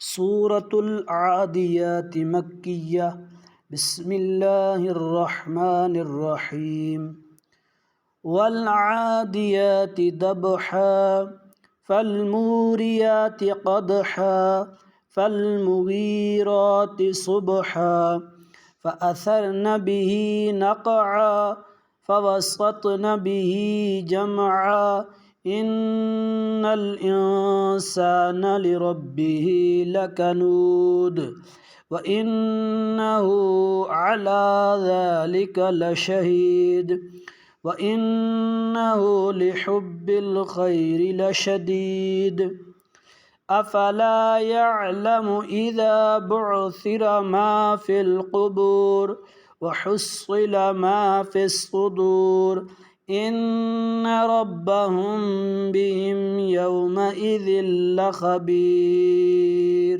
सूरतुल आदियात मक्किया। बिस्मिल्लाहिर्रहमानिर्रहीम। वल आदियाति दबहा फल्मूरियाति क़दहा फल्मुगीराति सुबहा फ़असरन बिही नक़अ फ़वसतन बिही जमअ इन्नल इंसान लिरब्बिही लकनूद व इन्नहु अला ज़ालिका लशहीद व इन्नहु लिहुब्बिल खैरि लशदीद अफ़ला यअलमु इज़ा बुअसिर मा फ़िल क़ुबूर व हुस्सिल मा फ़िस्सुदूर इन्न रब्बहुम बिहिम यौमइज़िन लख़बीर।